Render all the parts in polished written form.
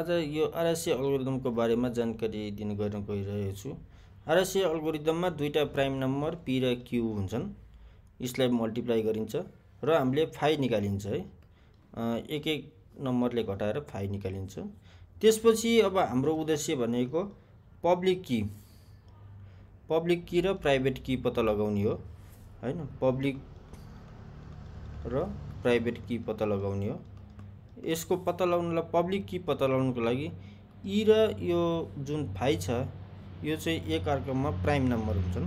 आज यो आरएसए अल्गोरिदमको बारेमा जानकारी दिन गइरहेको छु। आरएसए अल्गोरिदममा दुईटा प्राइम नम्बर पी र क्यू हुन्छन्। यसलाई मल्टिप्लाई गरिन्छ र हामीले फाइ निकालिन्छ है। एक एक नम्बरले घटाएर फाइ निकालिन्छ। त्यसपछि अब हाम्रो उद्देश्य भनेको पब्लिक की र प्राइभेट की पत्ता लगाउने हो हैन। पब्लिक र प्राइभेट की पत्ता लगाउने हो। यसको पत्ता लगाउनलाई पब्लिक की पत्ता लगाउनको लागि ई र यो जुन फाइ छ यो चाहिँ एक अर्कामा प्राइम नम्बर हुन्छन्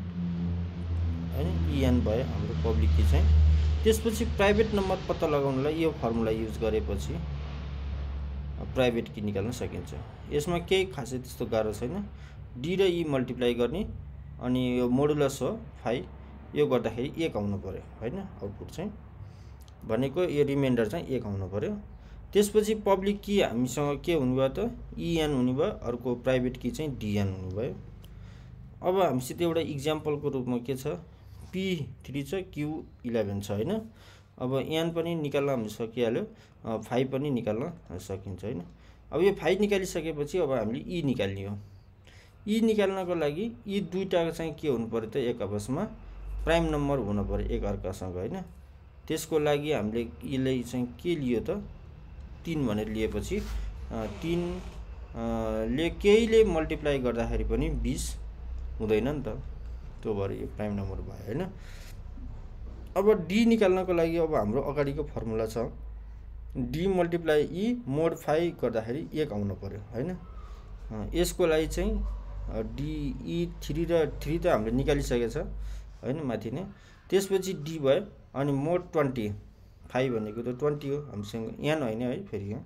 हैन। ईएन भयो हाम्रो पब्लिक की चाहिँ। त्यसपछि प्राइभेट नम्बर पत्ता लगाउनलाई यो फर्मुला युज गरेपछि प्राइभेट की निकाल्न सकिन्छ। यसमा केही खासै त्यस्तो गाह्रो छैन। डी र ई मल्टिप्लाई गर्ने अनि यो मोडुलस हो फाइ, यो गर्दाखेरि 1 आउनु पर्यो हैन। आउटपुट चाहिँ भनेको यो रिमाइन्डर चाहिँ 1 आउनु पर्यो। त्यसपछि पब्लिक की हामीसँग के हुनुभयो त ईएन हुनुभयो, अर्को प्राइभेट की चाहिँ डीएन हुनुभयो। अब हामीसित एउटा इक्जाम्पलको रूपमा के छ, P3 छ, Q11 छ हैन। अब एन पनि निकाल्न हामी सकिहाल्यो, फाइ पनि निकाल्न सकिन्छ हैन। अब यो फाइ निकालिसकेपछि अब हामीले ई निकाल्ने हो। ई निकाल्नको लागि यी दुईटा चाहिँ के हुनु पर्यो त एक आपसमा प्राइम नम्बर हुनु पर्यो एक अर्कासँग हैन। त्यसको लागि हामीले यसलाई चाहिँ के लियो त 3 भनेर लिएपछि 3 ले केहीले मल्टिप्लाई गर्दाखेरि पनि 20 हुँदैन नि त, त्यो भएर यो प्राइम नम्बर भयो हैन। अब डी निकाल्नको लागि अब हाम्रो अगाडिको फर्मुला छ, डी मल्टिप्लाई ई मोड फाइ गर्दाखेरि 1 आउनु पर्यो हैन। यसको लागि चाहिँ डी ई 3 र 3 त हामीले निकालिसकेको छ हैन माथि नै। त्यसपछि डी भयो अनि मोड 20 फाइ भनेको त 20 हो हामीसँग, एन होइन है फेरि यहाँ।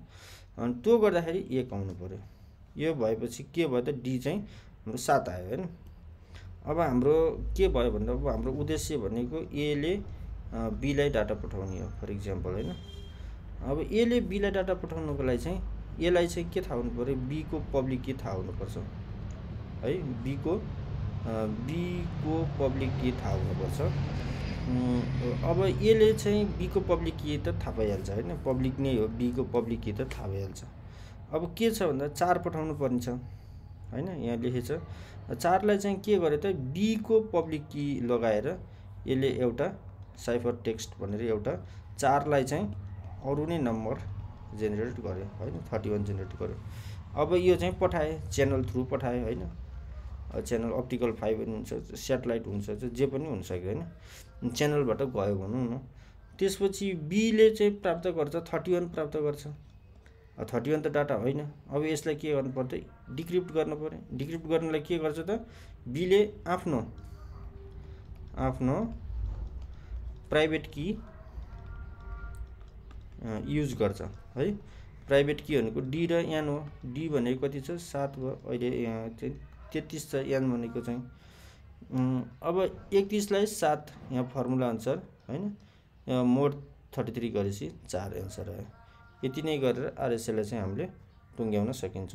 अनि त्यो गर्दाखेरि 1 आउनु पर्यो। यो भएपछि के भयो त डी चाहिँ हाम्रो 7 आयो हैन। अब हाम्रो के भयो भन्दा अब हाम्रो उद्देश्य भनेको ए ले बी लाई डाटा पठाउने हो फर इक्जाम्पल हैन। अब ए ले बी लाई डाटा पठाउनको लागि चाहिँ यसलाई चाहिँ के थाहा हुनु पर्यो, बी को पब्लिक की थाहा हुनुपर्छ है। बी को पब्लिक की थाहा हुनुपर्छ। अब यसले चाहिँ बी को पब्लिक की त थाहा भइहाल्छ हैन, पब्लिक नै हो, बी को पब्लिक की त थाहा भइहाल्छ। अब के छ भन्दा 4 पठाउनु पर्छ हैन। यहाँ लेखेछ 4 लाई चाहिँ के गर्यो त बी को पब्लिक की लगाएर यसले एउटा साइफर टेक्स्ट भनेर एउटा 4 लाई चाहिँ अरु नै नम्बर जेनेरेट गर्यो हैन, 31 जेनेरेट गर्यो। अब यो चाहिँ पठाए, च्यानल थ्रु पठाए हैन। च्यानल अप्टिकल फाइबर हुन्छ, स्याटेलाइट हुन्छ, जे पनि हुन सक्यो हैन। च्यानलबाट गयो भनौँ न। त्यसपछि बी ले चाहिँ प्राप्त गर्छ 31 प्राप्त गर्छ। 31 त डाटा होइन। अब यसलाई के गर्नु पर्छ, डिक्रिप्ट गर्नु पर्यो। डिक्रिप्ट गर्नलाई के गर्छ त बी ले आफ्नो प्राइभेट की युज गर्छ है। प्राइभेट की भनेको डी र एन हो। डी भनेको कति छ 7 भयो, अहिले यहाँ चाहिँ 33 छ। एन भनेको चाहिँ अब 31 लाई 7 यहाँ फर्मुला अनुसार हैन मोड 33 गरेपछि 4 एन्सर आयो। यति नै गरेर आरएसए लाई चाहिँ हामीले टुङ्ग्याउन सकिन्छ।